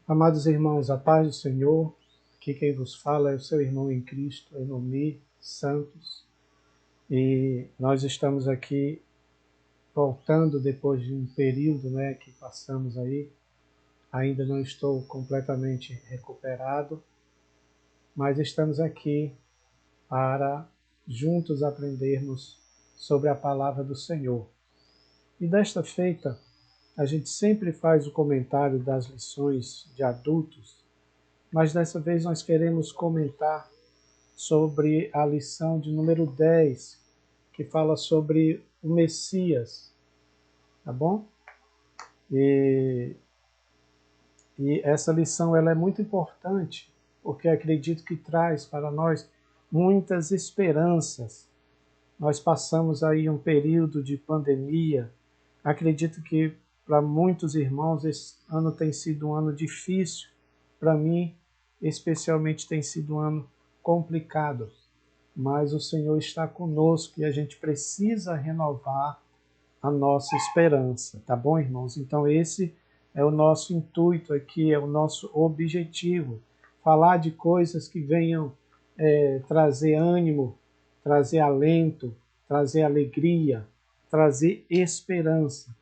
Amados irmãos, a paz do Senhor, aqui quem vos fala é o seu irmão em Cristo, Enomir Santos, e nós estamos aqui voltando depois de um período que passamos aí. Ainda não estou completamente recuperado, mas estamos aqui para juntos aprendermos sobre a palavra do Senhor. E desta feita, a gente sempre faz o comentário das lições de adultos, mas dessa vez nós queremos comentar sobre a lição de número 10, que fala sobre o Messias, tá bom? E essa lição ela é muito importante, porque acredito que traz para nós muitas esperanças. Nós passamos aí um período de pandemia. Acredito que para muitos irmãos esse ano tem sido um ano difícil. Para mim, especialmente, tem sido um ano complicado. Mas o Senhor está conosco e a gente precisa renovar a nossa esperança, tá bom, irmãos? Então esse é o nosso intuito aqui, é o nosso objetivo, falar de coisas que venham trazer ânimo, trazer alento, trazer alegria, trazer esperança.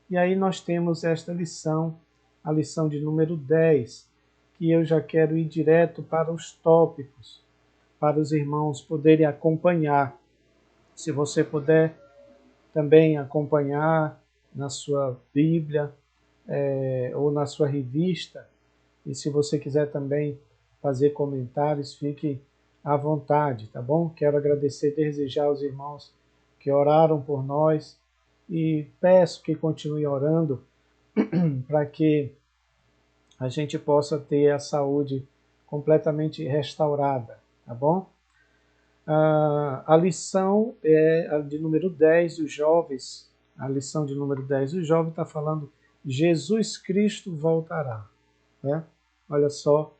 E aí nós temos esta lição, a lição de número 10, que eu já quero ir direto para os tópicos, para os irmãos poderem acompanhar. Se você puder também acompanhar na sua Bíblia ou na sua revista, e se você quiser também fazer comentários, fique à vontade, tá bom? Quero agradecer desde já aos irmãos que oraram por nós e peço que continue orando para que a gente possa ter a saúde completamente restaurada, tá bom? A lição é a de número 10 dos jovens. A lição de número 10 dos jovens está falando Jesus Cristo voltará. Né? Olha só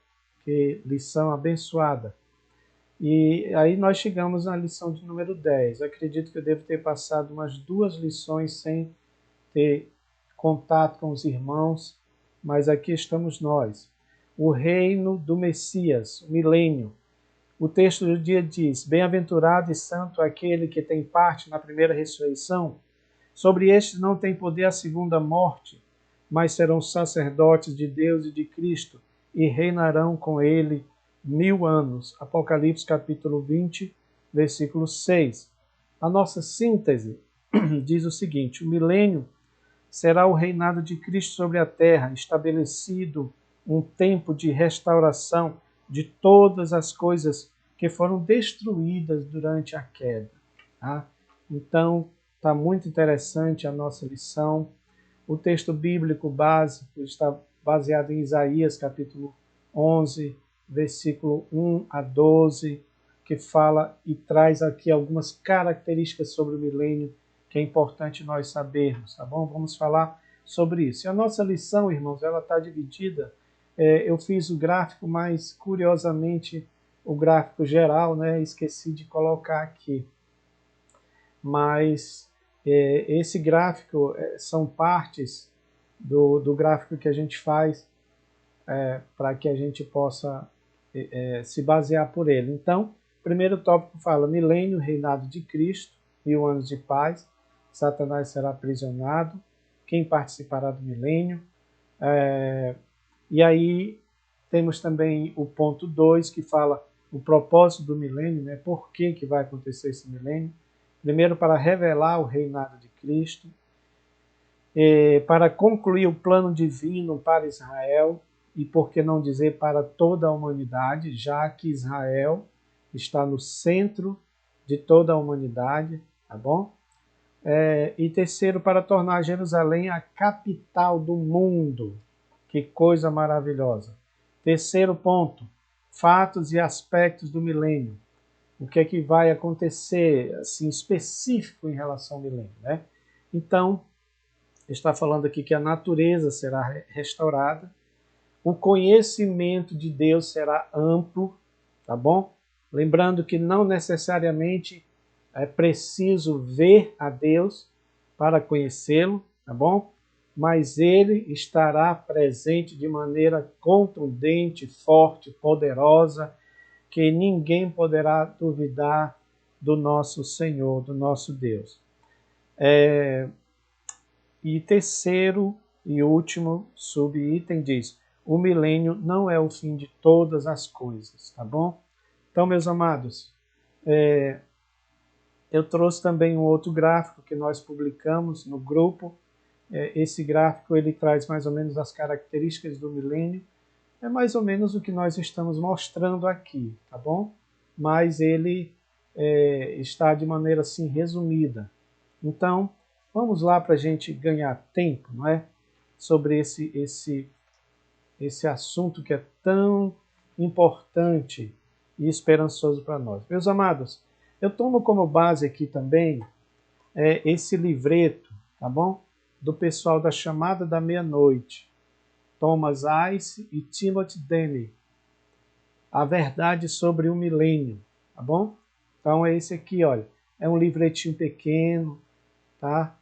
que lição abençoada. E aí nós chegamos na lição de número 10. Acredito que eu devo ter passado umas 2 lições sem ter contato com os irmãos, mas aqui estamos nós. O reino do Messias, o milênio. O texto do dia diz: Bem-aventurado e santo aquele que tem parte na primeira ressurreição. Sobre estes não tem poder a segunda morte, mas serão sacerdotes de Deus e de Cristo e reinarão com ele 1000 anos. Apocalipse capítulo 20, versículo 6. A nossa síntese diz o seguinte: o milênio será o reinado de Cristo sobre a terra, estabelecido um tempo de restauração de todas as coisas que foram destruídas durante a queda. Tá? Então, está muito interessante a nossa lição. O texto bíblico básico está baseado em Isaías, capítulo 11, versículo 1 a 12, que fala e traz aqui algumas características sobre o milênio que é importante nós sabermos, tá bom? Vamos falar sobre isso. E a nossa lição, irmãos, ela está dividida. Eu fiz o gráfico, mas curiosamente o gráfico geral, esqueci de colocar aqui. Mas esse gráfico são partes do gráfico que a gente faz para que a gente possa se basear por ele. Então, o primeiro tópico fala milênio, reinado de Cristo, 1000 anos de paz, Satanás será aprisionado, quem participará do milênio. E aí temos também o ponto 2, que fala o propósito do milênio, por que vai acontecer esse milênio. Primeiro, para revelar o reinado de Cristo, para concluir o plano divino para Israel, e por que não dizer para toda a humanidade, já que Israel está no centro de toda a humanidade, tá bom? E terceiro, para tornar Jerusalém a capital do mundo. Que coisa maravilhosa. Terceiro ponto, fatos e aspectos do milênio. O que é que vai acontecer, assim, específico em relação ao milênio, né? Então, está falando aqui que a natureza será restaurada, o conhecimento de Deus será amplo, tá bom? Lembrando que não necessariamente é preciso ver a Deus para conhecê-lo, tá bom? mas ele estará presente de maneira contundente, forte, poderosa, que ninguém poderá duvidar do nosso Senhor, do nosso Deus. E terceiro e último subitem diz: o milênio não é o fim de todas as coisas, tá bom? Então, meus amados, eu trouxe também um outro gráfico que nós publicamos no grupo. Esse gráfico ele traz mais ou menos as características do milênio. É mais ou menos o que nós estamos mostrando aqui, tá bom? Mas ele está de maneira assim resumida. Então, vamos lá para a gente ganhar tempo, não é? Sobre esse assunto que é tão importante e esperançoso para nós. Meus amados, eu tomo como base aqui também esse livreto, tá bom? Do pessoal da Chamada da Meia-Noite, Thomas Ice e Timothy Denny, A Verdade sobre o Milênio, tá bom? Então é esse aqui, olha, é um livretinho pequeno, tá?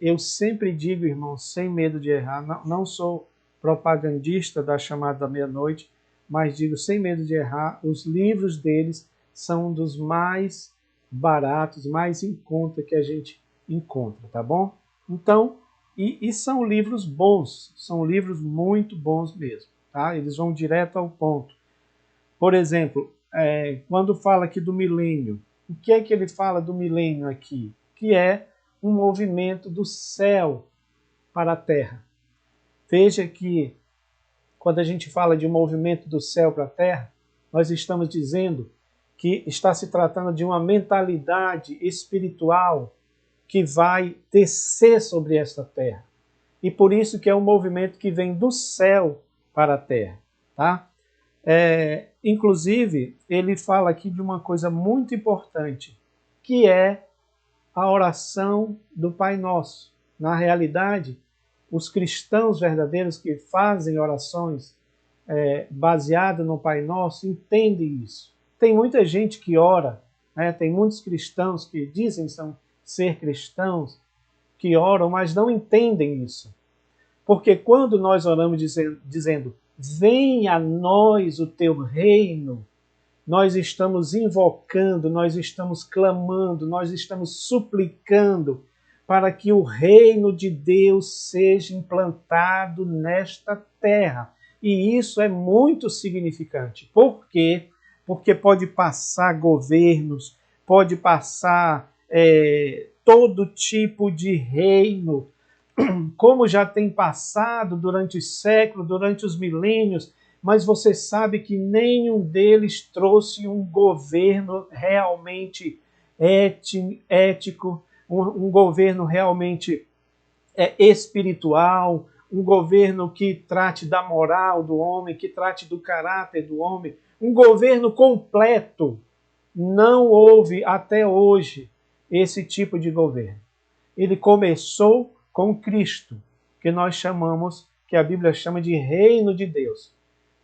Eu sempre digo, irmão, sem medo de errar, não sou propagandista da Chamada da Meia-Noite, mas digo sem medo de errar, os livros deles são um dos mais baratos, mais em conta que a gente encontra, tá bom? Então, e são livros bons, são livros muito bons mesmo, tá? Eles vão direto ao ponto. Por exemplo, quando fala aqui do milênio, o que é que ele fala do milênio aqui? Que é um movimento do céu para a terra. Veja que quando a gente fala de um movimento do céu para a terra, nós estamos dizendo que está se tratando de uma mentalidade espiritual que vai descer sobre esta terra. E por isso que é um movimento que vem do céu para a terra, tá? Inclusive, ele fala aqui de uma coisa muito importante, que é a oração do Pai Nosso. Na realidade, os cristãos verdadeiros que fazem orações baseadas no Pai Nosso entendem isso. Tem muita gente que ora, né? Tem muitos cristãos que dizem ser cristãos, que oram, mas não entendem isso. Porque quando nós oramos dizendo venha a nós o teu reino, nós estamos invocando, nós estamos clamando, nós estamos suplicando para que o reino de Deus seja implantado nesta terra. E isso é muito significante. Por quê? Porque pode passar governos, pode passar todo tipo de reino, como já tem passado durante os séculos, durante os milênios, mas você sabe que nenhum deles trouxe um governo realmente ético, um governo realmente espiritual, um governo que trate da moral do homem, que trate do caráter do homem, um governo completo. Não houve até hoje esse tipo de governo. Ele começou com Cristo, que nós chamamos, que a Bíblia chama de reino de Deus.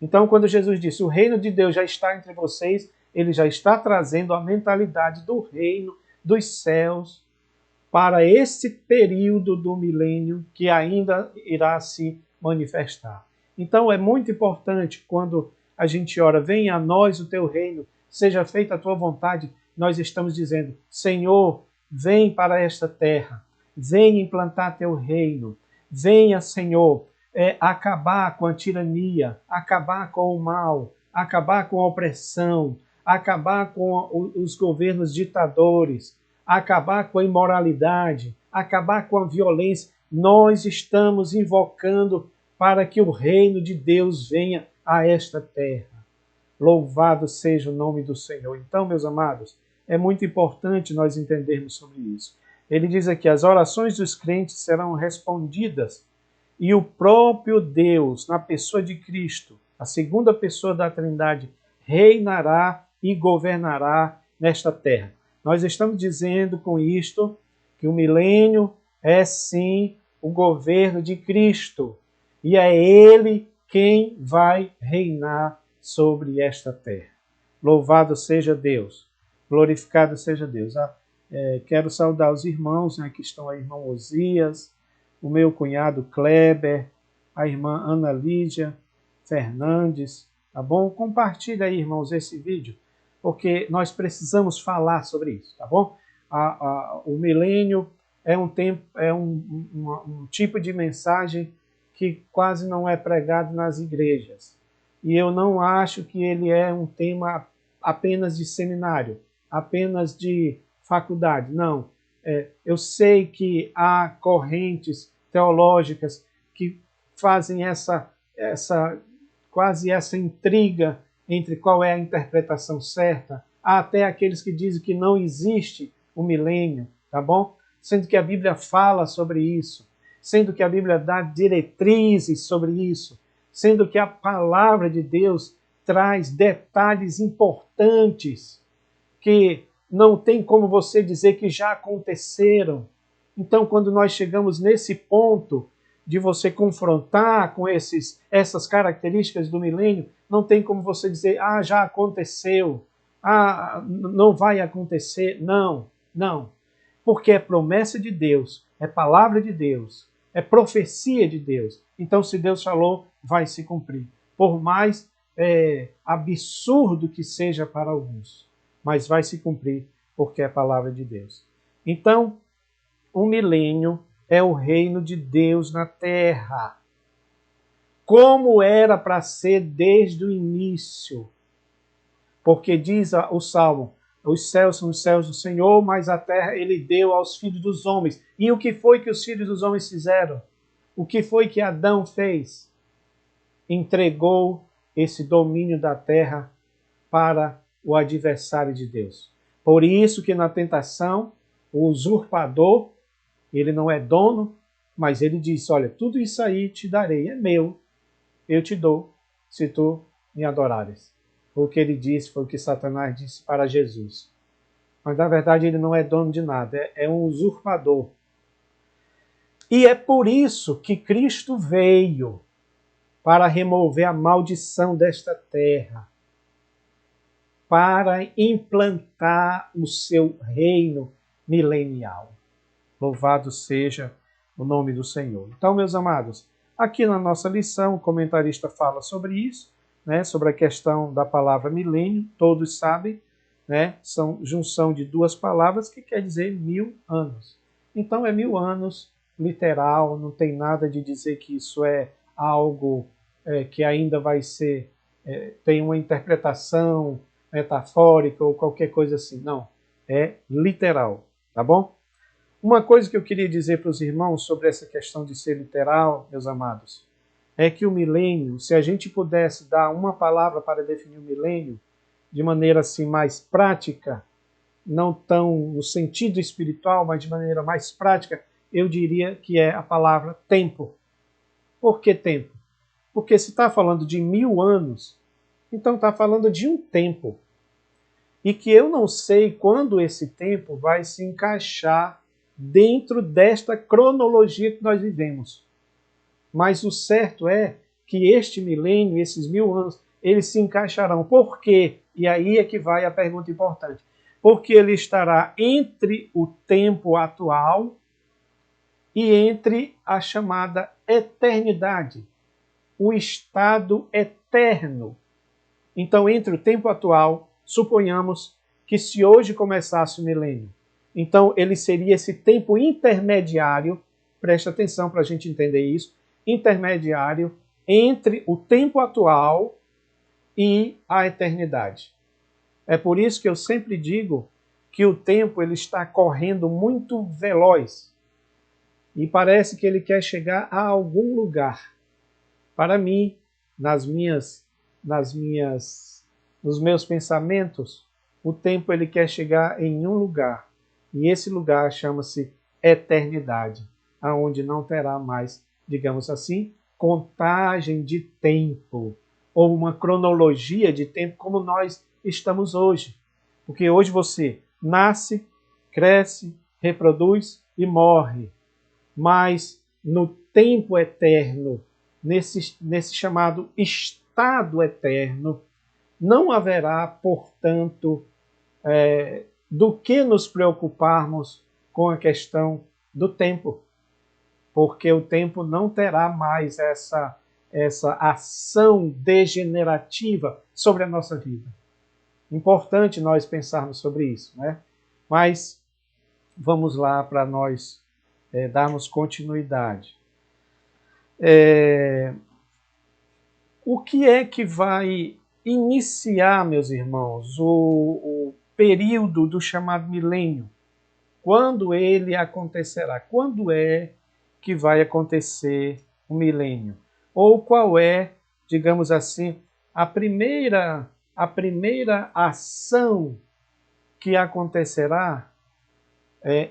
Então, quando Jesus disse, o reino de Deus já está entre vocês, ele já está trazendo a mentalidade do reino dos céus para esse período do milênio que ainda irá se manifestar. Então, é muito importante quando a gente ora, venha a nós o teu reino, seja feita a tua vontade, nós estamos dizendo, Senhor, vem para esta terra, venha implantar teu reino, venha, Senhor, acabar com a tirania, acabar com o mal, acabar com a opressão, acabar com os governos ditadores, acabar com a imoralidade, acabar com a violência. Nós estamos invocando para que o reino de Deus venha a esta terra. Louvado seja o nome do Senhor. Então, meus amados, é muito importante nós entendermos sobre isso. Ele diz aqui, as orações dos crentes serão respondidas e o próprio Deus, na pessoa de Cristo, a segunda pessoa da Trindade, reinará e governará nesta terra. Nós estamos dizendo com isto que o milênio é sim o governo de Cristo e é Ele quem vai reinar sobre esta terra. Louvado seja Deus, glorificado seja Deus. Quero saudar os irmãos, né, que estão aí, irmão Osias, o meu cunhado Kleber, a irmã Ana Lídia Fernandes, tá bom? Compartilha aí, irmãos, esse vídeo, porque nós precisamos falar sobre isso, tá bom? O milênio é um tipo de mensagem que quase não é pregado nas igrejas. E eu não acho que ele é um tema apenas de seminário, apenas de faculdade. Não. Eu sei que há correntes teológicas que fazem quase essa intriga entre qual é a interpretação certa. Há até aqueles que dizem que não existe o milênio, tá bom? Sendo que a Bíblia fala sobre isso, sendo que a Bíblia dá diretrizes sobre isso, sendo que a palavra de Deus traz detalhes importantes que não tem como você dizer que já aconteceram. Então, quando nós chegamos nesse ponto de você confrontar com essas características do milênio, não tem como você dizer, já aconteceu, não vai acontecer. Não, não. Porque é promessa de Deus, é palavra de Deus, é profecia de Deus. Então, se Deus falou, vai se cumprir. Por mais absurdo que seja para alguns, mas vai se cumprir porque é a palavra de Deus. Então, o milênio é o reino de Deus na terra, como era para ser desde o início. Porque diz o Salmo, os céus são os céus do Senhor, mas a terra ele deu aos filhos dos homens. E o que foi que os filhos dos homens fizeram? O que foi que Adão fez? Entregou esse domínio da terra para o adversário de Deus. Por isso que na tentação, o usurpador, ele não é dono, mas ele diz, olha, tudo isso aí te darei, é meu, eu te dou, se tu me adorares. Foi o que ele disse, foi o que Satanás disse para Jesus. Mas na verdade ele não é dono de nada, é um usurpador. E é por isso que Cristo veio, para remover a maldição desta terra, para implantar o seu reino milenial. Louvado seja o nome do Senhor. Então, meus amados, aqui na nossa lição, o comentarista fala sobre isso, né, sobre a questão da palavra milênio, todos sabem, né, são junção de duas palavras que quer dizer 1000 anos. Então, é 1000 anos literal, não tem nada de dizer que isso é algo que ainda vai ser, tem uma interpretação metafórica ou qualquer coisa assim. Não, é literal, tá bom? Uma coisa que eu queria dizer para os irmãos sobre essa questão de ser literal, meus amados, é que o milênio, se a gente pudesse dar uma palavra para definir o milênio, de maneira assim mais prática, não tão no sentido espiritual, mas de maneira mais prática, eu diria que é a palavra tempo. Por que tempo? Porque se está falando de 1000 anos, então está falando de um tempo. E que eu não sei quando esse tempo vai se encaixar dentro desta cronologia que nós vivemos. Mas o certo é que este milênio, esses 1000 anos, eles se encaixarão. Por quê? E aí é que vai a pergunta importante. Porque ele estará entre o tempo atual e entre a chamada eternidade, o estado eterno. Então, entre o tempo atual, suponhamos que se hoje começasse o milênio, então ele seria esse tempo intermediário, preste atenção para a gente entender isso, intermediário entre o tempo atual e a eternidade. É por isso que eu sempre digo que o tempo ele está correndo muito veloz e parece que ele quer chegar a algum lugar. Para mim, nos meus pensamentos, o tempo ele quer chegar em um lugar. E esse lugar chama-se eternidade, aonde não terá mais, digamos assim, contagem de tempo ou uma cronologia de tempo como nós estamos hoje. Porque hoje você nasce, cresce, reproduz e morre. Mas no tempo eterno, nesse chamado estado eterno, não haverá, portanto, do que nos preocuparmos com a questão do tempo. porque o tempo não terá mais essa ação degenerativa sobre a nossa vida. Importante nós pensarmos sobre isso, né? Mas vamos lá para nós darmos continuidade. O que é que vai iniciar, meus irmãos, o período do chamado milênio? Quando ele acontecerá? Quando é que vai acontecer o milênio? Ou qual é, digamos assim, a primeira ação que acontecerá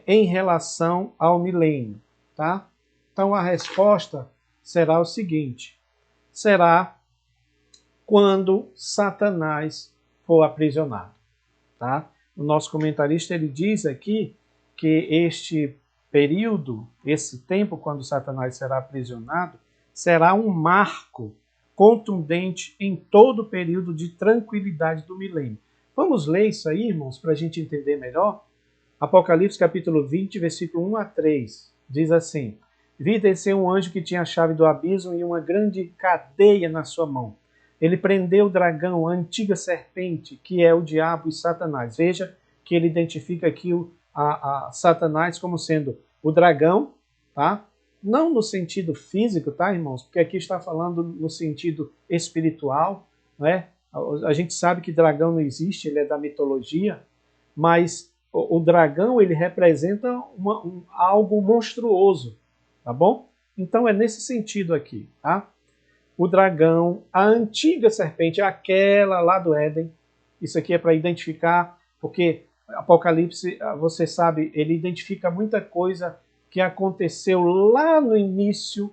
em relação ao milênio, tá? Então a resposta será o seguinte: será quando Satanás for aprisionado, tá? O nosso comentarista ele diz aqui que este período, esse tempo quando Satanás será aprisionado, será um marco contundente em todo o período de tranquilidade do milênio. Vamos ler isso aí, irmãos, para a gente entender melhor? Apocalipse capítulo 20, versículo 1 a 3, diz assim: Vi descer um anjo que tinha a chave do abismo e uma grande cadeia na sua mão. Ele prendeu o dragão, a antiga serpente, que é o diabo e Satanás. Veja que ele identifica aqui a Satanás como sendo o dragão, tá? Não no sentido físico, tá, irmãos? Porque aqui está falando no sentido espiritual, não é? A gente sabe que dragão não existe, ele é da mitologia, mas o dragão ele representa algo monstruoso, tá bom? Então é nesse sentido aqui, tá? O dragão, a antiga serpente, aquela lá do Éden. Isso aqui é para identificar, porque Apocalipse, você sabe, ele identifica muita coisa que aconteceu lá no início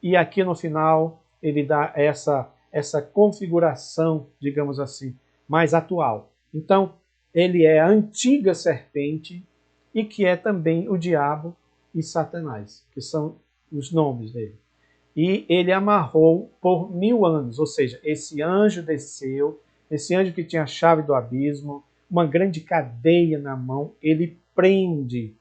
e aqui no final ele dá essa configuração, digamos assim, mais atual. Então, ele é a antiga serpente e que é também o diabo e Satanás, que são os nomes dele. E ele amarrou por 1000 anos, ou seja, esse anjo desceu, esse anjo que tinha a chave do abismo, uma grande cadeia na mão, ele prende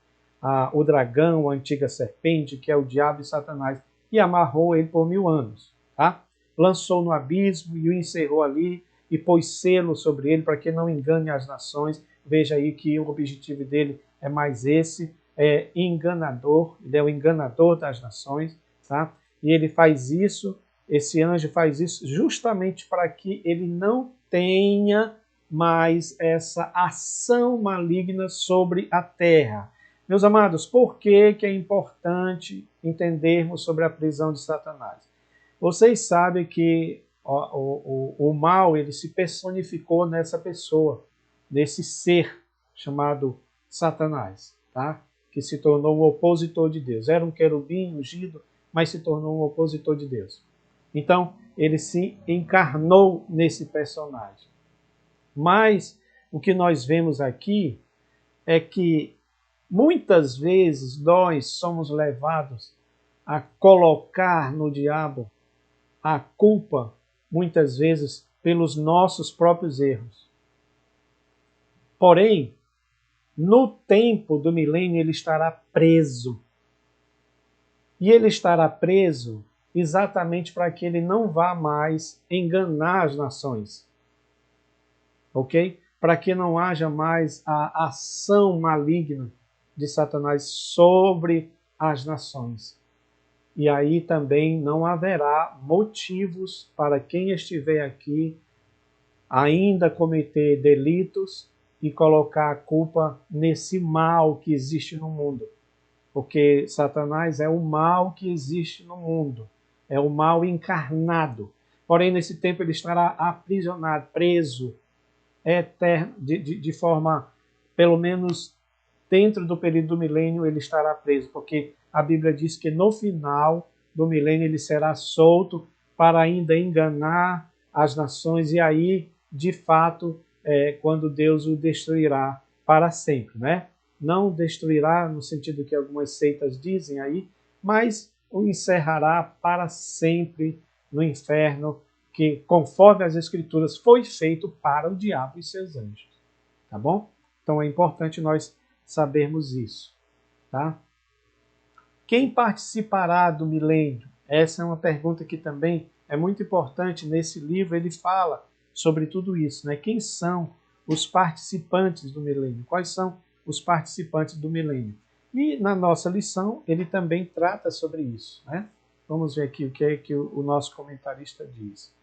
o dragão, a antiga serpente, que é o diabo e Satanás, e amarrou ele por 1000 anos. Tá? Lançou no abismo e o encerrou ali, e pôs selo sobre ele para que não engane as nações. Veja aí que o objetivo dele é mais esse, é enganador, ele é o enganador das nações, tá? E ele faz isso, esse anjo faz isso justamente para que ele não tenha mais essa ação maligna sobre a terra. Meus amados, por que é importante entendermos sobre a prisão de Satanás? Vocês sabem que o mal ele se personificou nessa pessoa, nesse ser chamado Satanás, tá? Que se tornou um opositor de Deus. Era um querubim ungido, mas se tornou um opositor de Deus. Então, ele se encarnou nesse personagem. Mas o que nós vemos aqui é que muitas vezes nós somos levados a colocar no diabo a culpa, muitas vezes, pelos nossos próprios erros. Porém, no tempo do milênio, ele estará preso. E ele estará preso exatamente para que ele não vá mais enganar as nações. Ok? Para que não haja mais a ação maligna de Satanás sobre as nações. E aí também não haverá motivos para quem estiver aqui ainda cometer delitos e colocar a culpa nesse mal que existe no mundo. Porque Satanás é o mal que existe no mundo. É o mal encarnado. Porém, nesse tempo ele estará aprisionado, preso, eterno, de forma, pelo menos dentro do período do milênio, ele estará preso. Porque a Bíblia diz que no final do milênio ele será solto para ainda enganar as nações. E aí, de fato, quando Deus o destruirá para sempre, né? Não destruirá no sentido que algumas seitas dizem aí, mas o encerrará para sempre no inferno, que, conforme as Escrituras, foi feito para o diabo e seus anjos. Tá bom? Então é importante nós sabermos isso. Tá? Quem participará do milênio? Essa é uma pergunta que também é muito importante. Nesse livro ele fala sobre tudo isso, né? Quem são os participantes do milênio? Quais são os participantes do milênio? E na nossa lição ele também trata sobre isso, né? Vamos ver aqui o que é que o nosso comentarista diz.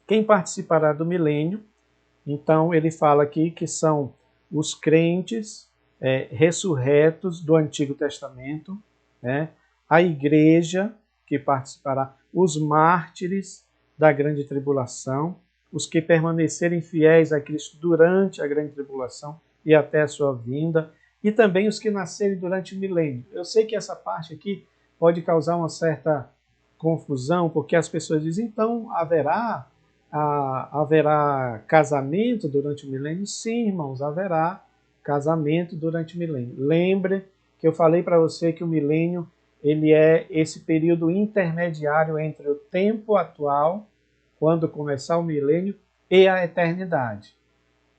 Quem participará do milênio? Então ele fala aqui que são os crentes ressurretos do Antigo Testamento, né? A igreja que participará, os mártires da grande tribulação, os que permanecerem fiéis a Cristo durante a grande tribulação e até a sua vinda, e também os que nascerem durante o milênio. Eu sei que essa parte aqui pode causar uma certa confusão, porque as pessoas dizem, então haverá casamento durante o milênio? Sim, irmãos, haverá casamento durante o milênio. Lembre que eu falei para você que o milênio ele é esse período intermediário entre o tempo atual, quando começar o milênio, e a eternidade.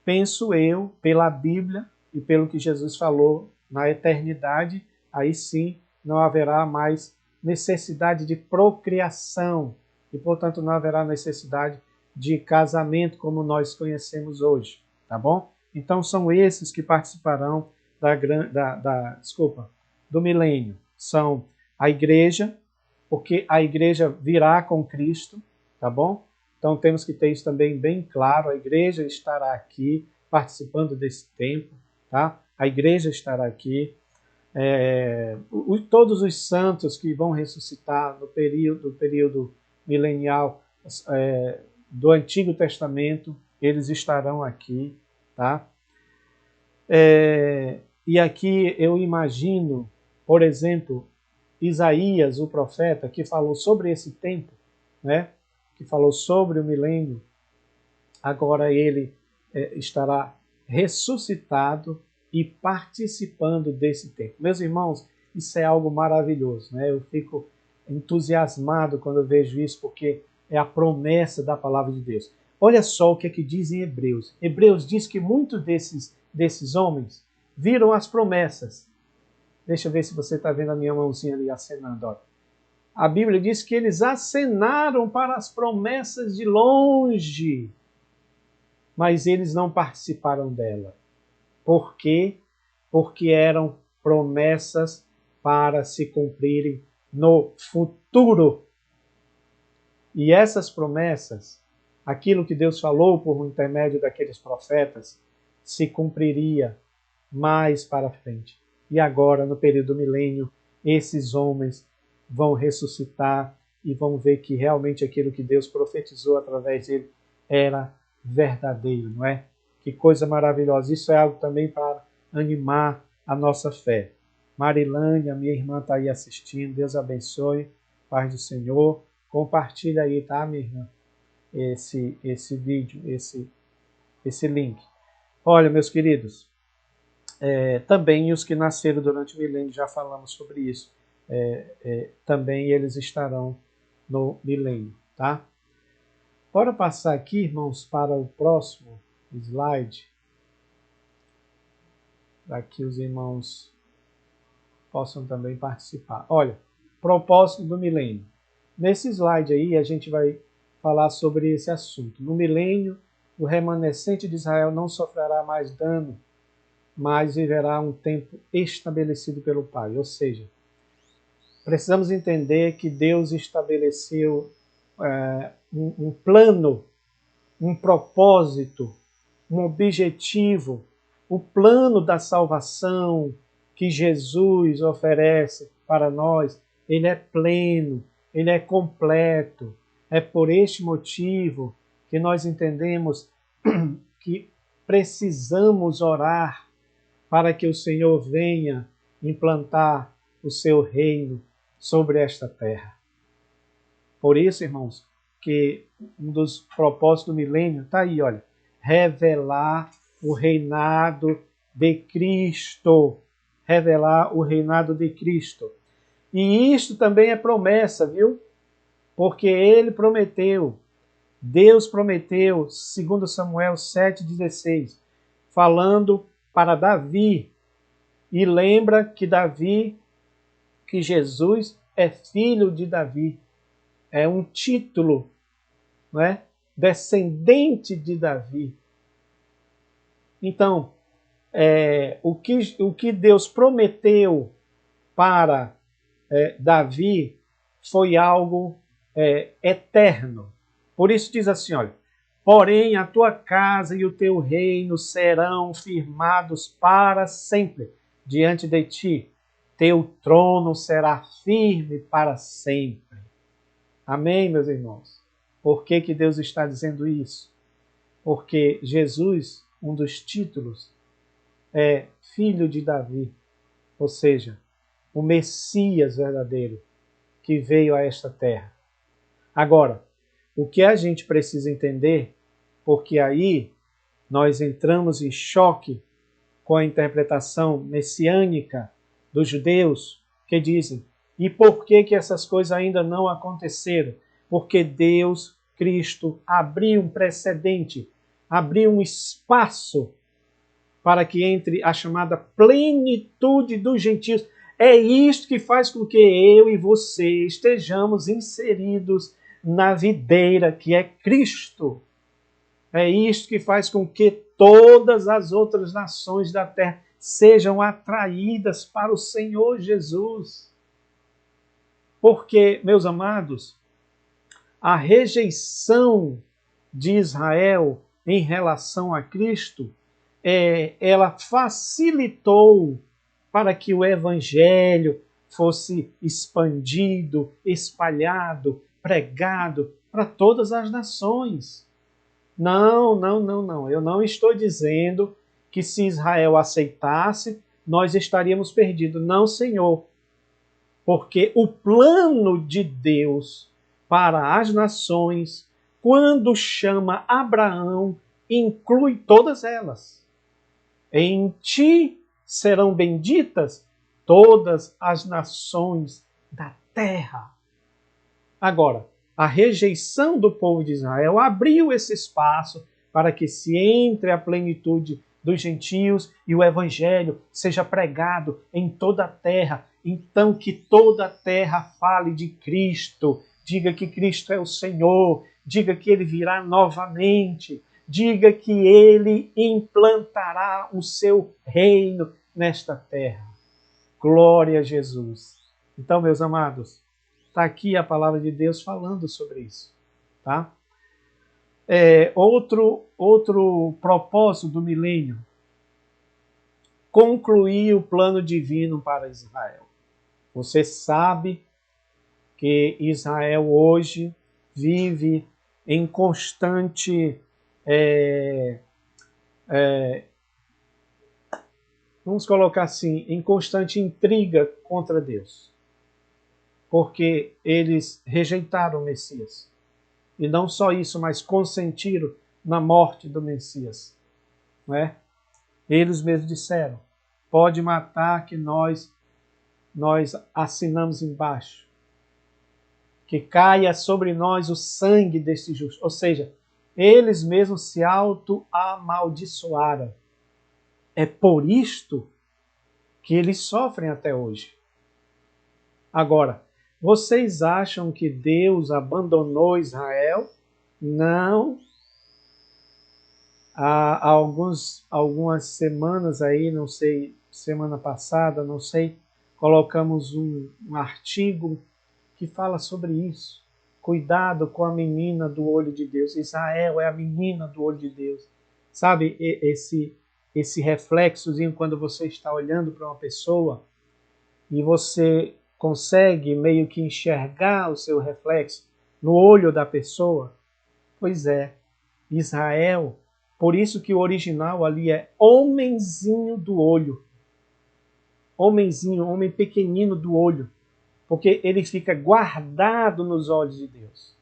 Penso eu, pela Bíblia e pelo que Jesus falou, na eternidade, aí sim não haverá mais necessidade de procriação e, portanto, não haverá necessidade de casamento como nós conhecemos hoje, tá bom? Então são esses que participarão do milênio. São a igreja, porque a igreja virá com Cristo, tá bom? Então temos que ter isso também bem claro, a igreja estará aqui participando desse tempo, tá? A igreja estará aqui, todos os santos que vão ressuscitar no período milenial do Antigo Testamento, eles estarão aqui, tá? E aqui eu imagino, por exemplo, Isaías, o profeta, que falou sobre esse tempo, né? Que falou sobre o milênio, agora ele estará ressuscitado e participando desse tempo. Meus irmãos, isso é algo maravilhoso, né? Eu fico entusiasmado quando eu vejo isso, porque é a promessa da palavra de Deus. Olha só o que é que diz em Hebreus. Hebreus diz que muitos desses homens viram as promessas. Deixa eu ver se você está vendo a minha mãozinha ali acenando. Olha. A Bíblia diz que eles acenaram para as promessas de longe, mas eles não participaram dela. Por quê? Porque eram promessas para se cumprirem no futuro. E essas promessas, aquilo que Deus falou por intermédio daqueles profetas, se cumpriria mais para frente. E agora, no período do milênio, esses homens vão ressuscitar e vão ver que realmente aquilo que Deus profetizou através dele era verdadeiro, não é? Que coisa maravilhosa. Isso é algo também para animar a nossa fé. Marilânia, minha irmã está aí assistindo. Deus abençoe. Paz do Senhor. Compartilha aí, tá, minha irmã? Esse vídeo, esse link. Olha, meus queridos, também os que nasceram durante o milênio, já falamos sobre isso, também eles estarão no milênio, tá? Bora passar aqui, irmãos, para o próximo slide, para que os irmãos possam também participar. Olha, propósito do milênio. Nesse slide aí, a gente vai falar sobre esse assunto. No milênio, o remanescente de Israel não sofrerá mais dano, mas viverá um tempo estabelecido pelo Pai. Ou seja, precisamos entender que Deus estabeleceu um plano, um propósito, um objetivo, o plano da salvação que Jesus oferece para nós, ele é pleno, ele é completo. É por este motivo que nós entendemos que precisamos orar para que o Senhor venha implantar o seu reino sobre esta terra. Por isso, irmãos, que um dos propósitos do milênio está aí, olha, revelar o reinado de Cristo. Revelar o reinado de Cristo. E isto também é promessa, viu? Porque ele prometeu, Deus prometeu, segundo Samuel 7,16, falando para Davi, E lembra que Jesus é filho de Davi. É um título, não é? Descendente de Davi. Então, o que Deus prometeu para Davi foi algo eterno. Por isso diz assim, olha, porém a tua casa e o teu reino serão firmados para sempre diante de ti. Teu trono será firme para sempre. Amém, meus irmãos? Por que Deus está dizendo isso? Porque Jesus, um dos títulos, é filho de Davi, ou seja, o Messias verdadeiro que veio a esta terra. Agora, o que a gente precisa entender, porque aí nós entramos em choque com a interpretação messiânica dos judeus, que dizem, e por que essas coisas ainda não aconteceram? Porque Deus, Cristo, abriu um precedente, abriu um espaço para que entre a chamada plenitude dos gentios. É isto que faz com que eu e você estejamos inseridos na videira que é Cristo. É isto que faz com que todas as outras nações da terra sejam atraídas para o Senhor Jesus. Porque, meus amados, a rejeição de Israel em relação a Cristo, ela facilitou para que o Evangelho fosse expandido, espalhado, pregado para todas as nações. Não. Eu não estou dizendo que se Israel aceitasse, nós estaríamos perdidos. Não, Senhor. Porque o plano de Deus para as nações, quando chama Abraão, inclui todas elas. Em ti serão benditas todas as nações da terra. Agora, a rejeição do povo de Israel abriu esse espaço para que se entre a plenitude dos gentios e o evangelho seja pregado em toda a terra. Então que toda a terra fale de Cristo, diga que Cristo é o Senhor, diga que Ele virá novamente, diga que Ele implantará o seu reino nesta terra. Glória a Jesus. Então, meus amados, está aqui a palavra de Deus falando sobre isso. Tá? Outro propósito do milênio, concluir o plano divino para Israel. Você sabe que Israel hoje vive em constante, vamos colocar assim, em constante intriga contra Deus. Porque eles rejeitaram o Messias. E não só isso, mas consentiram na morte do Messias. Não é? Eles mesmos disseram, pode matar que nós assinamos embaixo. Que caia sobre nós o sangue deste justo. Ou seja, eles mesmos se auto-amaldiçoaram. É por isto que eles sofrem até hoje. Agora, vocês acham que Deus abandonou Israel? Não. Há algumas semanas aí, não sei, semana passada, não sei, colocamos um artigo que fala sobre isso. Cuidado com a menina do olho de Deus. Israel é a menina do olho de Deus. Sabe esse reflexozinho quando você está olhando para uma pessoa e você consegue meio que enxergar o seu reflexo no olho da pessoa? Pois é, Israel, por isso que o original ali é homenzinho do olho. Homenzinho, homem pequenino do olho. Porque ele fica guardado nos olhos de Deus.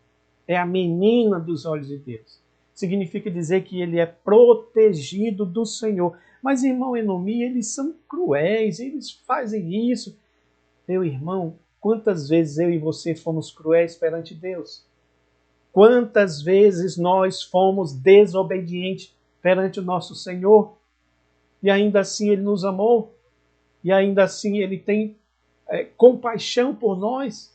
É a menina dos olhos de Deus. Significa dizer que ele é protegido do Senhor. Mas, irmão Enomi, eles são cruéis, eles fazem isso. Meu irmão, quantas vezes eu e você fomos cruéis perante Deus? Quantas vezes nós fomos desobedientes perante o nosso Senhor? E ainda assim Ele nos amou? e ainda assim Ele tem compaixão por nós.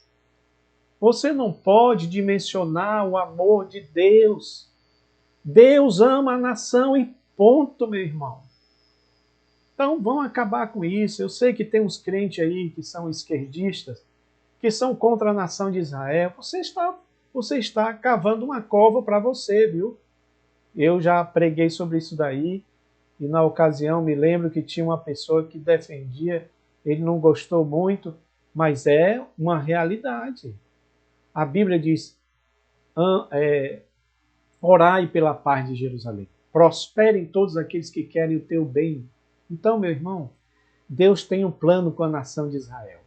Você não pode dimensionar o amor de Deus. Deus ama a nação e ponto, meu irmão. Então vamos acabar com isso. Eu sei que tem uns crentes aí que são esquerdistas, que são contra a nação de Israel. Você está cavando uma cova para você, viu? Eu já preguei sobre isso daí, e na ocasião me lembro que tinha uma pessoa que defendia, ele não gostou muito, mas é uma realidade. A Bíblia diz, orai pela paz de Jerusalém. Prosperem todos aqueles que querem o teu bem. Então, meu irmão, Deus tem um plano com a nação de Israel.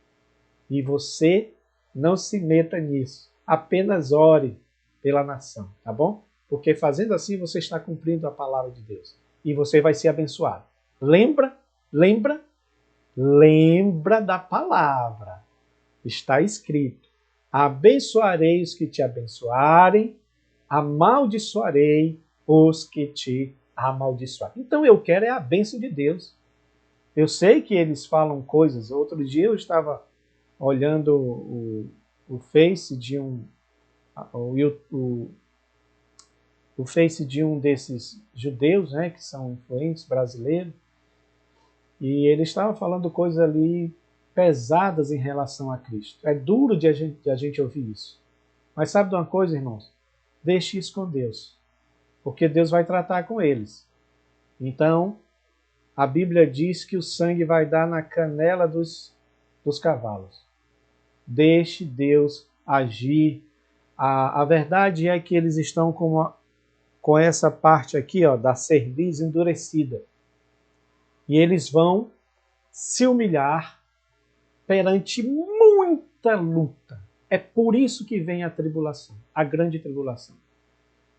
E você não se meta nisso. Apenas ore pela nação, tá bom? Porque fazendo assim você está cumprindo a palavra de Deus. E você vai ser abençoado. Lembra da palavra. Está escrito: abençoarei os que te abençoarem, amaldiçoarei os que te amaldiçoarem. Então eu quero a bênção de Deus. Eu sei que eles falam coisas. Outro dia eu estava olhando o Face de o Face de um desses judeus, né, que são influentes brasileiros, e ele estava falando coisas ali pesadas em relação a Cristo. É duro de a gente ouvir isso. Mas sabe de uma coisa, irmãos? Deixe isso com Deus, porque Deus vai tratar com eles. Então, a Bíblia diz que o sangue vai dar na canela dos cavalos. Deixe Deus agir. A verdade é que eles estão com essa parte aqui, ó, da cerviz endurecida. E eles vão se humilhar perante muita luta. É por isso que vem a tribulação, a grande tribulação.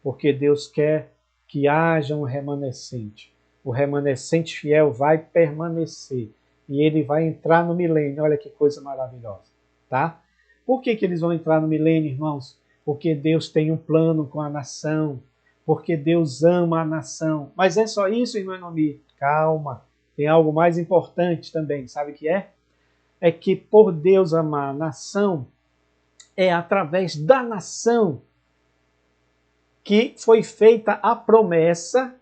Porque Deus quer que haja um remanescente. O remanescente fiel vai permanecer. E ele vai entrar no milênio. Olha que coisa maravilhosa. Tá? Por que eles vão entrar no milênio, irmãos? Porque Deus tem um plano com a nação. Porque Deus ama a nação. Mas é só isso, irmão Enomi? Calma. Tem algo mais importante também. Sabe o que é? É que por Deus amar a nação, é através da nação que foi feita a promessa.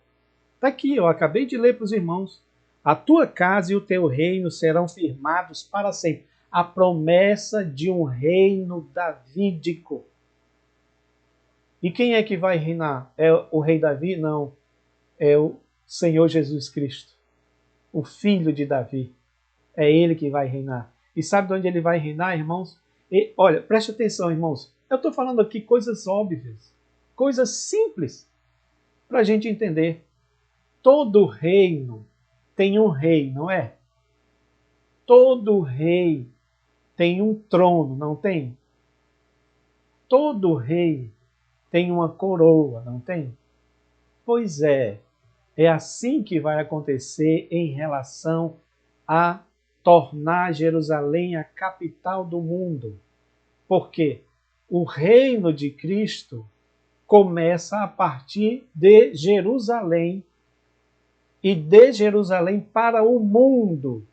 Está aqui, eu acabei de ler para os irmãos. A tua casa e o teu reino serão firmados para sempre. A promessa de um reino davídico. E quem é que vai reinar? É o rei Davi? Não. É o Senhor Jesus Cristo, o filho de Davi. É ele que vai reinar. E sabe de onde ele vai reinar, irmãos? Olha, preste atenção, irmãos. Eu estou falando aqui coisas óbvias, coisas simples, para a gente entender. Todo reino tem um rei, não é? Todo rei tem um trono, não tem? Todo rei tem uma coroa, não tem? Pois é assim que vai acontecer em relação a tornar Jerusalém a capital do mundo. Porque o reino de Cristo começa a partir de Jerusalém e de Jerusalém para o mundo.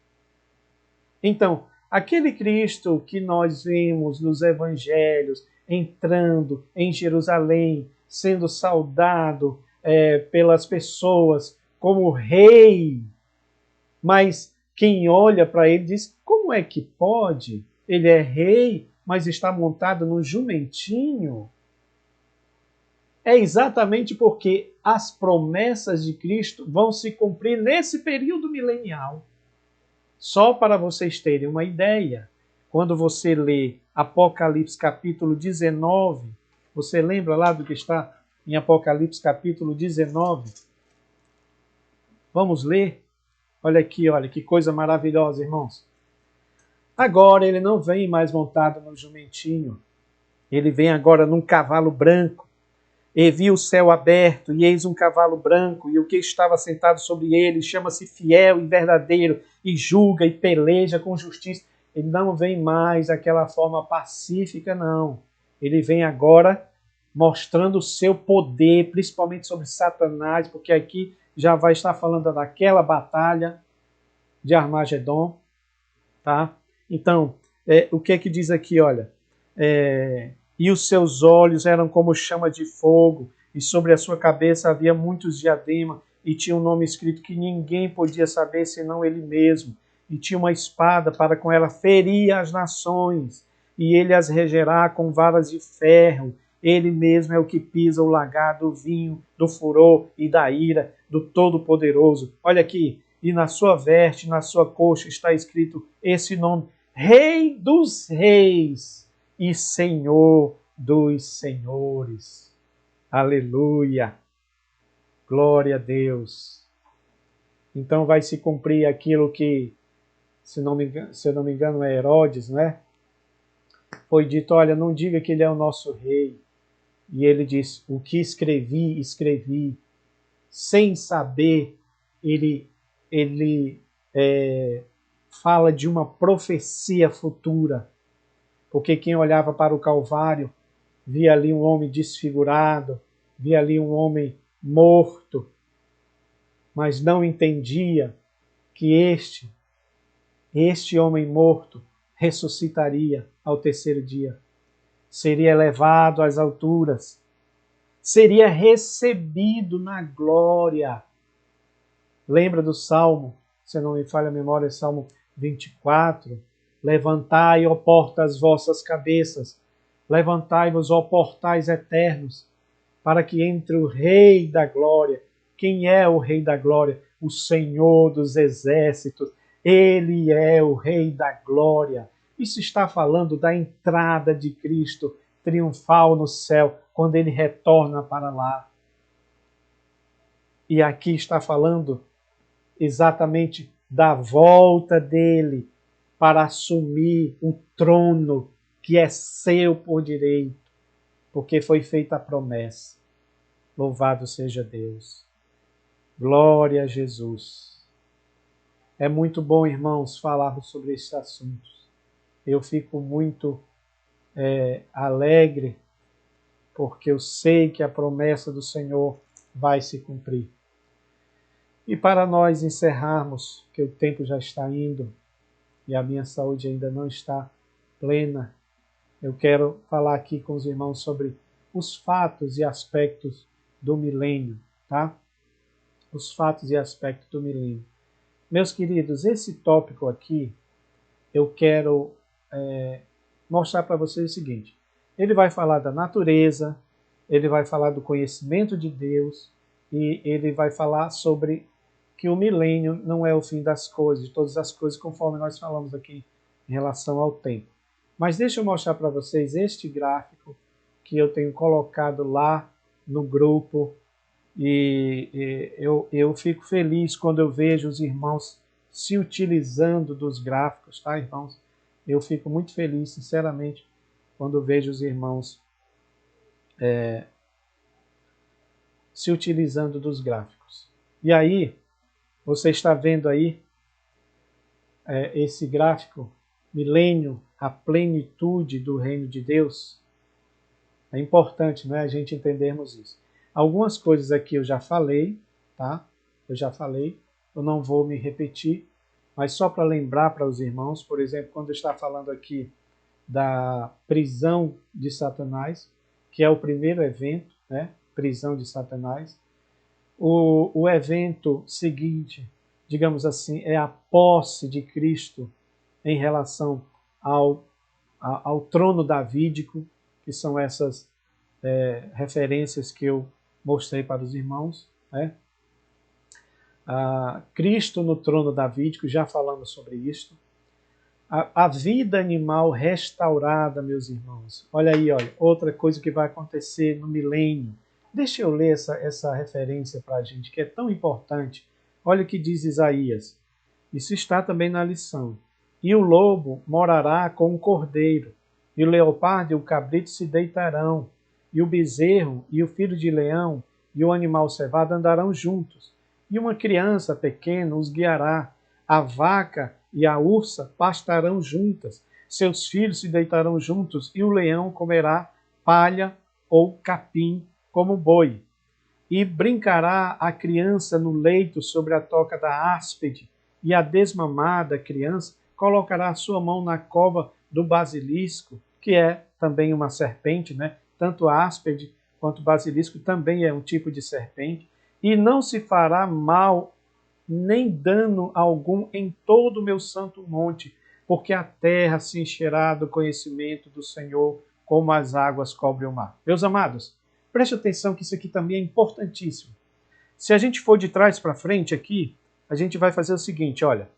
Então, aquele Cristo que nós vimos nos evangelhos entrando em Jerusalém, sendo saudado pelas pessoas como rei, mas quem olha para ele diz, como é que pode? Ele é rei, mas está montado num jumentinho. É exatamente porque as promessas de Cristo vão se cumprir nesse período milenial. Só para vocês terem uma ideia, quando você lê Apocalipse capítulo 19, você lembra lá do que está em Apocalipse capítulo 19? Vamos ler? Olha aqui, olha que coisa maravilhosa, irmãos. Agora ele não vem mais montado no jumentinho, ele vem agora num cavalo branco. E vi o céu aberto, e eis um cavalo branco, e o que estava sentado sobre ele chama-se Fiel e Verdadeiro, e julga e peleja com justiça. Ele não vem mais daquela forma pacífica, não. Ele vem agora mostrando o seu poder, principalmente sobre Satanás, porque aqui já vai estar falando daquela batalha de Armagedon. tá? Então, o que é que diz aqui, olha? E os seus olhos eram como chama de fogo, e sobre a sua cabeça havia muitos diademas, e tinha um nome escrito que ninguém podia saber senão ele mesmo. E tinha uma espada para com ela ferir as nações, e ele as regerá com varas de ferro. Ele mesmo é o que pisa o lagar do vinho, do furor e da ira do Todo-Poderoso. Olha aqui, e na sua veste, na sua coxa está escrito esse nome: Rei dos Reis e Senhor dos Senhores. Aleluia! Glória a Deus! Então vai se cumprir aquilo que, se eu não me engano, é Herodes, né? Foi dito, olha, não diga que ele é o nosso rei. E ele diz, o que escrevi, escrevi. Sem saber, ele fala de uma profecia futura. Porque quem olhava para o Calvário via ali um homem desfigurado, via ali um homem morto, mas não entendia que este homem morto ressuscitaria ao terceiro dia, seria elevado às alturas, seria recebido na glória. Lembra do Salmo, se não me falha a memória, Salmo 24, levantai, ó portas, as vossas cabeças, levantai-vos, ó portais eternos, para que entre o Rei da Glória. Quem é o Rei da Glória? O Senhor dos Exércitos. Ele é o Rei da Glória. Isso está falando da entrada de Cristo triunfal no céu, quando ele retorna para lá. E aqui está falando exatamente da volta dele para assumir o trono que é seu por direito, porque foi feita a promessa. Louvado seja Deus. Glória a Jesus. É muito bom, irmãos, falarmos sobre esses assuntos. Eu fico muito alegre, porque eu sei que a promessa do Senhor vai se cumprir. E para nós encerrarmos, que o tempo já está indo e a minha saúde ainda não está plena, eu quero falar aqui com os irmãos sobre os fatos e aspectos do milênio, tá? Os fatos e aspectos do milênio. Meus queridos, esse tópico aqui, eu quero mostrar para vocês o seguinte. Ele vai falar da natureza, ele vai falar do conhecimento de Deus e ele vai falar sobre que o milênio não é o fim das coisas, de todas as coisas, conforme nós falamos aqui em relação ao tempo. Mas deixa eu mostrar para vocês este gráfico que eu tenho colocado lá no grupo e eu fico feliz quando eu vejo os irmãos se utilizando dos gráficos, tá, irmãos? Eu fico muito feliz, sinceramente, quando vejo os irmãos se utilizando dos gráficos. E aí, você está vendo aí esse gráfico, milênio, a plenitude do reino de Deus? É importante, né, a gente entendermos isso. Algumas coisas aqui eu já falei, tá? Eu já falei, eu não vou me repetir, mas só para lembrar para os irmãos, por exemplo, quando está falando aqui da prisão de Satanás, que é o primeiro evento, né? Prisão de Satanás. O evento seguinte, digamos assim, é a posse de Cristo em relação ao trono davídico, que são essas referências que eu mostrei para os irmãos, né? Cristo no trono davídico, já falamos sobre isso. A vida animal restaurada, meus irmãos. Olha aí, olha, outra coisa que vai acontecer no milênio. Deixa eu ler essa referência para a gente, que é tão importante. Olha o que diz Isaías. Isso está também na lição. E o lobo morará com o cordeiro, e o leopardo e o cabrito se deitarão, e o bezerro e o filho de leão e o animal cevado andarão juntos. E uma criança pequena os guiará. A vaca e a ursa pastarão juntas, seus filhos se deitarão juntos, e o leão comerá palha ou capim como boi. E brincará a criança no leito sobre a toca da áspide, e a desmamada criança colocará a sua mão na cova do basilisco, que é também uma serpente, né? Tanto a áspide quanto o basilisco também é um tipo de serpente, e não se fará mal nem dano algum em todo o meu santo monte, porque a terra se encherá do conhecimento do Senhor, como as águas cobrem o mar. Meus amados, preste atenção que isso aqui também é importantíssimo. Se a gente for de trás para frente aqui, a gente vai fazer o seguinte, olha.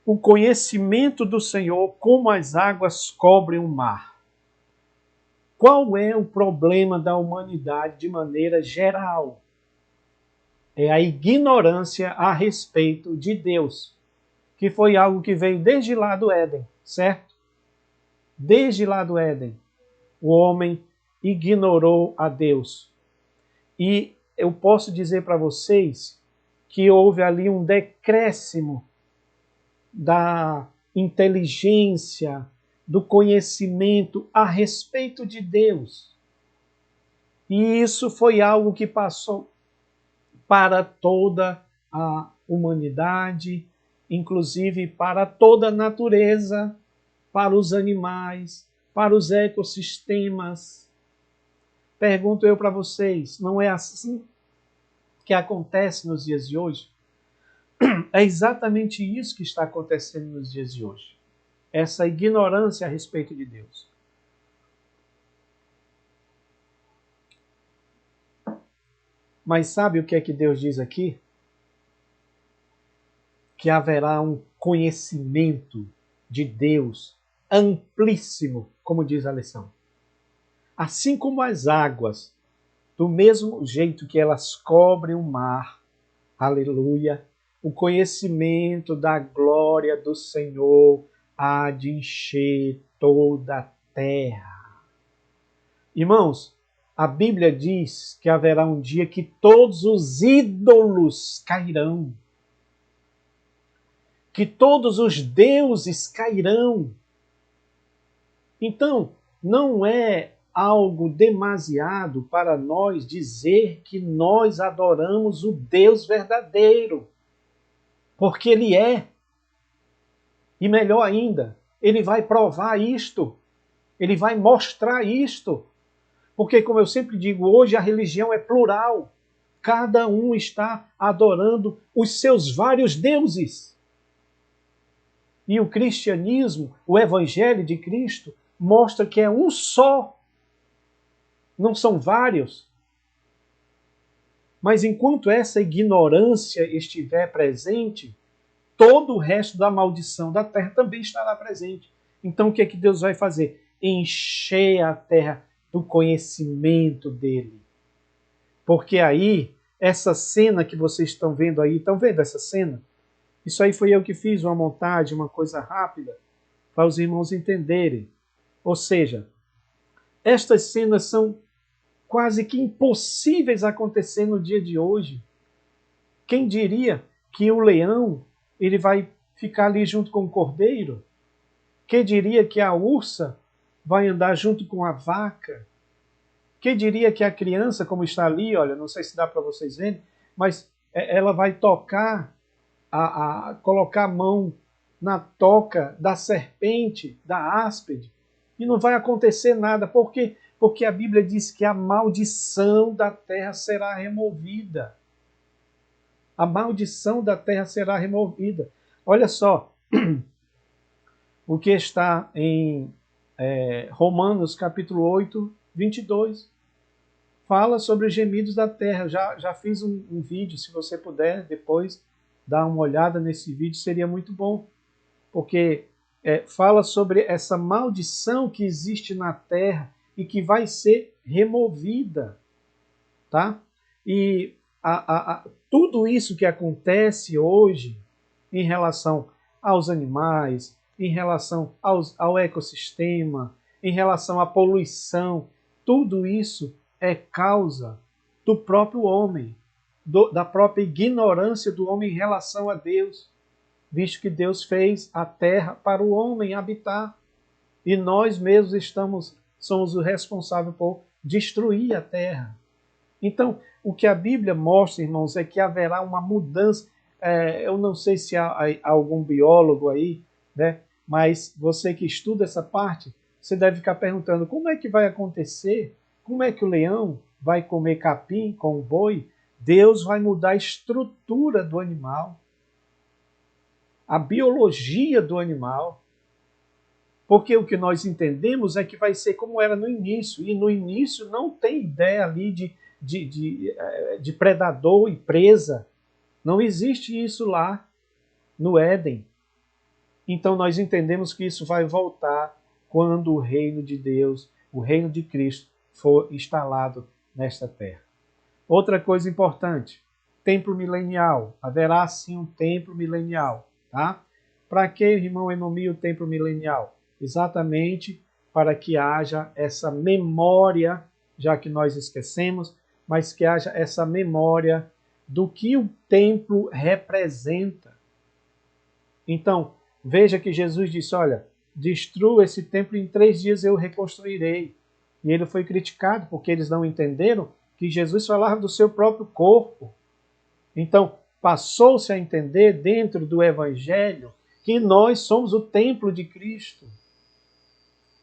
O conhecimento do Senhor, como as águas cobrem o mar. Qual é o problema da humanidade de maneira geral? É a ignorância a respeito de Deus, que foi algo que veio desde lá do Éden, certo? Desde lá do Éden, o homem ignorou a Deus. E eu posso dizer para vocês que houve ali um decréscimo da inteligência, do conhecimento a respeito de Deus. E isso foi algo que passou para toda a humanidade, inclusive para toda a natureza, para os animais, para os ecossistemas. Pergunto eu para vocês, não é assim que acontece nos dias de hoje? É exatamente isso que está acontecendo nos dias de hoje. Essa ignorância a respeito de Deus. Mas sabe o que é que Deus diz aqui? Que haverá um conhecimento de Deus amplíssimo, como diz a lição. Assim como as águas, do mesmo jeito que elas cobrem o mar, aleluia, o conhecimento da glória do Senhor há de encher toda a terra. Irmãos, a Bíblia diz que haverá um dia que todos os ídolos cairão, que todos os deuses cairão. Então, não é algo demasiado para nós dizer que nós adoramos o Deus verdadeiro, porque Ele é. E melhor ainda, Ele vai provar isto, Ele vai mostrar isto. Porque, como eu sempre digo, hoje a religião é plural. Cada um está adorando os seus vários deuses. E o cristianismo, o evangelho de Cristo, mostra que é um só. Não são vários. Mas enquanto essa ignorância estiver presente, todo o resto da maldição da terra também estará presente. Então o que é que Deus vai fazer? Encher a terra do conhecimento dele. Porque aí, essa cena que vocês estão vendo aí, estão vendo essa cena? Isso aí foi eu que fiz uma montagem, uma coisa rápida, para os irmãos entenderem. Ou seja, estas cenas são quase que impossíveis acontecer no dia de hoje. Quem diria que o leão ele vai ficar ali junto com o cordeiro? Quem diria que a ursa vai andar junto com a vaca? Quem diria que a criança, como está ali, olha, não sei se dá para vocês verem, mas ela vai tocar, colocar a mão na toca da serpente, da áspide, e não vai acontecer nada. Por quê? Porque a Bíblia diz que a maldição da terra será removida. A maldição da terra será removida. Olha só o que está em Romanos capítulo 8, 22. Fala sobre os gemidos da terra. Já fiz um vídeo, se você puder depois dar uma olhada nesse vídeo, seria muito bom. Porque fala sobre essa maldição que existe na terra e que vai ser removida. Tá? E tudo isso que acontece hoje em relação aos animais, em relação ao ecossistema, em relação à poluição, tudo isso é causa do próprio homem, da própria ignorância do homem em relação a Deus, visto que Deus fez a terra para o homem habitar e nós mesmos somos os responsáveis por destruir a terra. Então, o que a Bíblia mostra, irmãos, é que haverá uma mudança. Eu não sei se há algum biólogo aí, né? Mas você que estuda essa parte, você deve ficar perguntando como é que vai acontecer, como é que o leão vai comer capim com o boi. Deus vai mudar a estrutura do animal, a biologia do animal, porque o que nós entendemos é que vai ser como era no início, e no início não tem ideia ali de predador e presa. Não existe isso lá no Éden. Então nós entendemos que isso vai voltar quando o reino de Deus, o reino de Cristo, for instalado nesta terra. Outra coisa importante, templo milenial. Haverá sim um templo milenial, tá? Para que, irmão Enomi, o templo milenial? Exatamente para que haja essa memória, já que nós esquecemos, mas que haja essa memória do que o templo representa. Então, veja que Jesus disse, olha, destrua esse templo, em 3 dias eu reconstruirei. E ele foi criticado porque eles não entenderam que Jesus falava do seu próprio corpo. Então, passou-se a entender dentro do Evangelho que nós somos o templo de Cristo.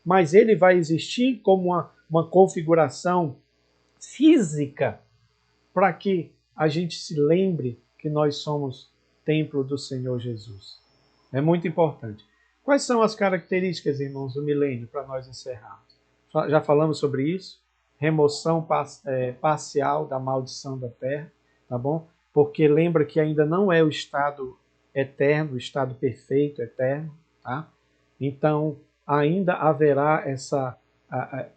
Mas ele vai existir como uma configuração física para que a gente se lembre que nós somos templo do Senhor Jesus. É muito importante. Quais são as características, irmãos, do milênio, para nós encerrarmos? Já falamos sobre isso. Remoção parcial da maldição da terra, tá bom? Porque lembra que ainda não é o estado eterno, o estado perfeito, eterno, tá? Então, ainda haverá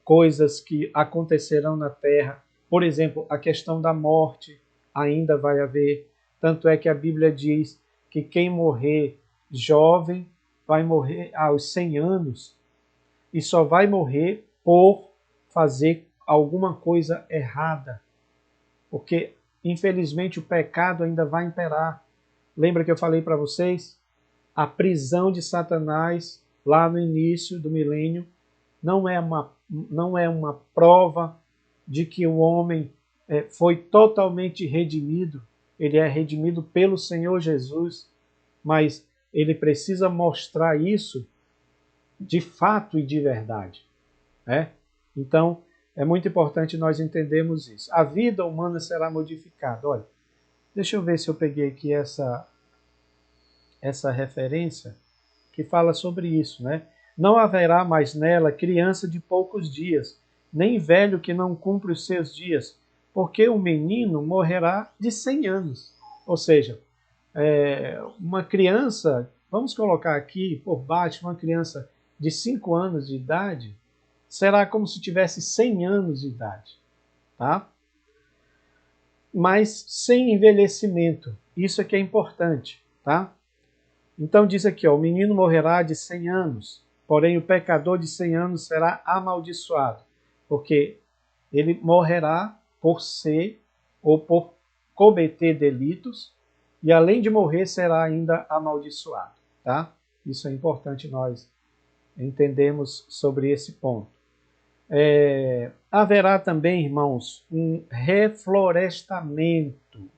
coisas que acontecerão na terra. Por exemplo, a questão da morte ainda vai haver. Tanto é que a Bíblia diz que quem morrer jovem vai morrer aos 100 anos e só vai morrer por fazer alguma coisa errada. Porque, infelizmente, o pecado ainda vai imperar. Lembra que eu falei para vocês? A prisão de Satanás, lá no início do milênio, não é uma prova de que o homem foi totalmente redimido. Ele é redimido pelo Senhor Jesus, mas ele precisa mostrar isso de fato e de verdade, né? Então, é muito importante nós entendermos isso. A vida humana será modificada. Olha, deixa eu ver se eu peguei aqui essa referência que fala sobre isso, né? Não haverá mais nela criança de poucos dias, nem velho que não cumpre os seus dias, porque o menino morrerá de 100 anos. Ou seja, uma criança, vamos colocar aqui por baixo, uma criança de 5 anos de idade, será como se tivesse 100 anos de idade, tá? Mas sem envelhecimento. Isso é que é importante, tá? Então diz aqui, ó, o menino morrerá de 100 anos, porém o pecador de 100 anos será amaldiçoado, porque ele morrerá por ser ou por cometer delitos, e além de morrer, será ainda amaldiçoado, tá? Isso é importante nós entendermos sobre esse ponto. Haverá também, irmãos, um reflorestamento,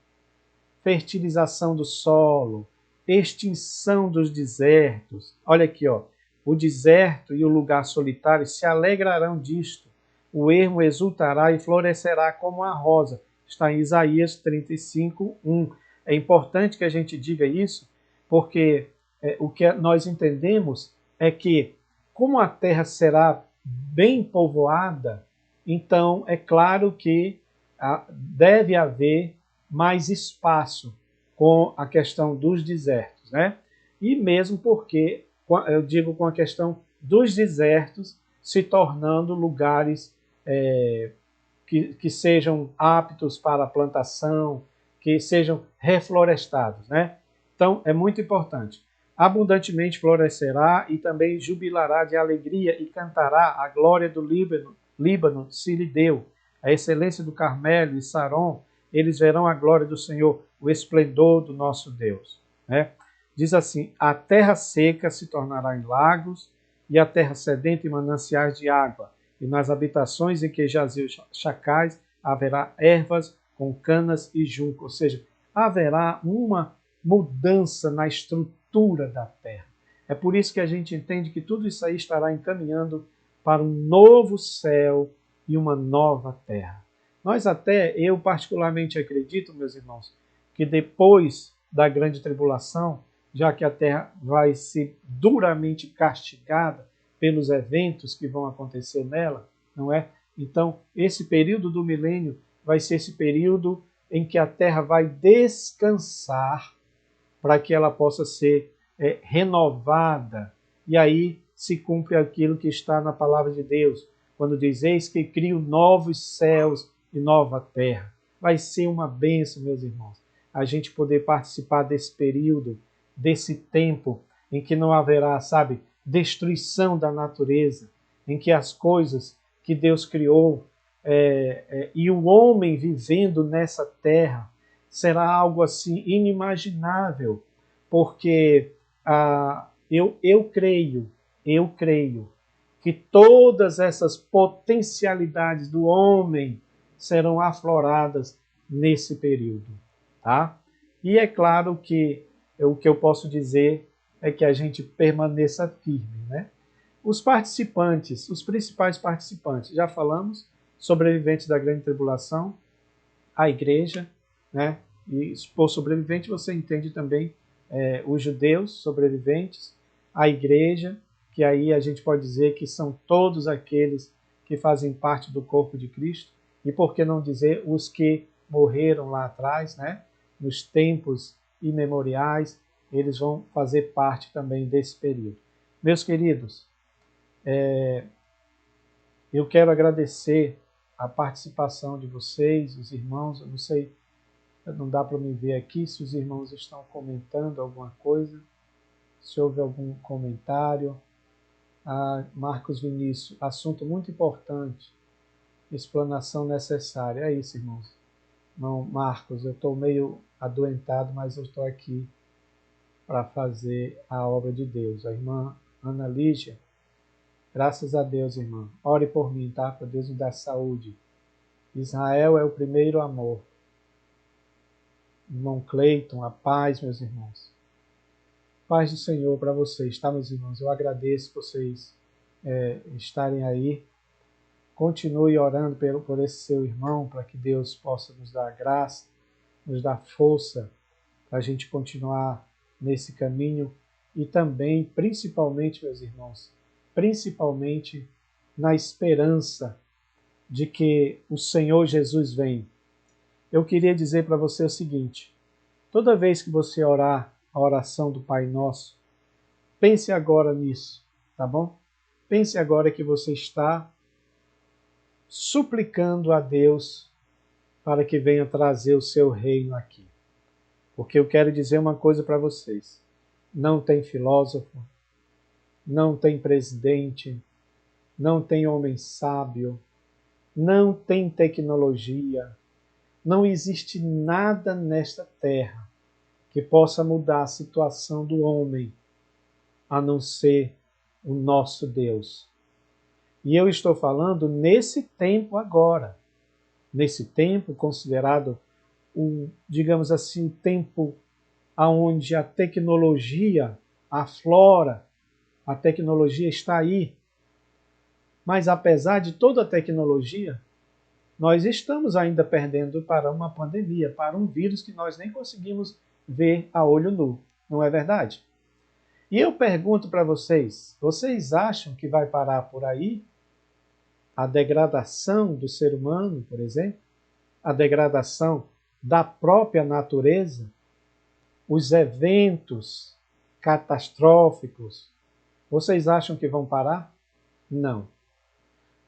fertilização do solo, extinção dos desertos. Olha aqui, ó, o deserto e o lugar solitário se alegrarão disto. O ermo exultará e florescerá como a rosa. Está em Isaías 35, 1. É importante que a gente diga isso, porque o que nós entendemos é que, como a terra será bem povoada, então é claro que deve haver mais espaço com a questão dos desertos, né? E mesmo porque, eu digo com a questão dos desertos se tornando lugares que sejam aptos para a plantação, que sejam reflorestados, né? Então, é muito importante. Abundantemente florescerá e também jubilará de alegria e cantará a glória do Líbano se lhe deu. A excelência do Carmelo e Saron, eles verão a glória do Senhor, o esplendor do nosso Deus, né? Diz assim, a terra seca se tornará em lagos e a terra sedenta em mananciais de água. E nas habitações em que jaziam chacais haverá ervas com canas e junco. Ou seja, haverá uma mudança na estrutura da terra. É por isso que a gente entende que tudo isso aí estará encaminhando para um novo céu e uma nova terra. Eu particularmente acredito, meus irmãos, que depois da grande tribulação, já que a terra vai ser duramente castigada pelos eventos que vão acontecer nela, não é? Então, esse período do milênio vai ser esse período em que a terra vai descansar para que ela possa ser renovada. E aí se cumpre aquilo que está na palavra de Deus, quando diz: eis que crio novos céus e nova terra. Vai ser uma bênção, meus irmãos, a gente poder participar desse período, desse tempo em que não haverá, sabe, destruição da natureza, em que as coisas que Deus criou e o homem vivendo nessa terra será algo assim inimaginável, porque eu creio que todas essas potencialidades do homem serão afloradas nesse período, tá? E é claro que o que eu posso dizer é que a gente permaneça firme, né? Os participantes, os principais participantes, já falamos, sobreviventes da grande tribulação, a igreja, né? E por sobrevivente você entende também os judeus sobreviventes, a igreja, que aí a gente pode dizer que são todos aqueles que fazem parte do corpo de Cristo, e por que não dizer os que morreram lá atrás, né? Nos tempos imemoriais, eles vão fazer parte também desse período. Meus queridos, eu quero agradecer a participação de vocês, os irmãos. Eu não sei, não dá para me ver aqui se os irmãos estão comentando alguma coisa, se houve algum comentário. Marcos Vinícius, assunto muito importante, explanação necessária. É isso, irmãos. Não, Marcos, eu estou meio adoentado, mas eu estou aqui para fazer a obra de Deus. A irmã Ana Lígia, graças a Deus, irmã. Ore por mim, tá? Para Deus me dar saúde. Israel é o primeiro amor. Irmão Cleiton, a paz, meus irmãos. Paz do Senhor para vocês, tá, meus irmãos? Eu agradeço vocês estarem aí. Continue orando por esse seu irmão, para que Deus possa nos dar graça, nos dar força para a gente continuar nesse caminho e também, principalmente, meus irmãos, principalmente na esperança de que o Senhor Jesus vem. Eu queria dizer para você o seguinte: toda vez que você orar a oração do Pai Nosso, pense agora nisso, tá bom? Pense agora que você está suplicando a Deus para que venha trazer o seu reino aqui. Porque eu quero dizer uma coisa para vocês: não tem filósofo, não tem presidente, não tem homem sábio, não tem tecnologia, não existe nada nesta terra que possa mudar a situação do homem, a não ser o nosso Deus. E eu estou falando nesse tempo agora, nesse tempo considerado, digamos assim, o tempo onde a tecnologia aflora, a tecnologia está aí. Mas apesar de toda a tecnologia, nós estamos ainda perdendo para uma pandemia, para um vírus que nós nem conseguimos ver a olho nu, não é verdade? E eu pergunto para vocês, vocês acham que vai parar por aí a degradação do ser humano, por exemplo? A degradação da própria natureza? Os eventos catastróficos? Vocês acham que vão parar? Não.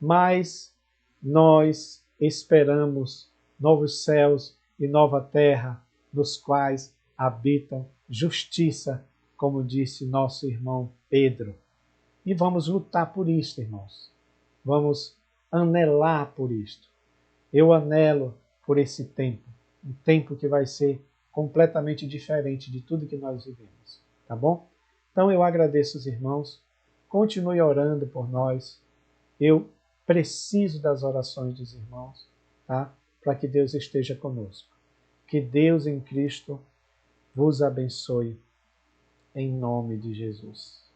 Mas nós esperamos novos céus e nova terra, nos quais habitam justiça, como disse nosso irmão Pedro. E vamos lutar por isto, irmãos. Vamos anelar por isto. Eu anelo por esse tempo, um tempo que vai ser completamente diferente de tudo que nós vivemos, tá bom? Então eu agradeço os irmãos, continue orando por nós. Eu preciso das orações dos irmãos, tá? Para que Deus esteja conosco. Que Deus em Cristo vos abençoe, em nome de Jesus.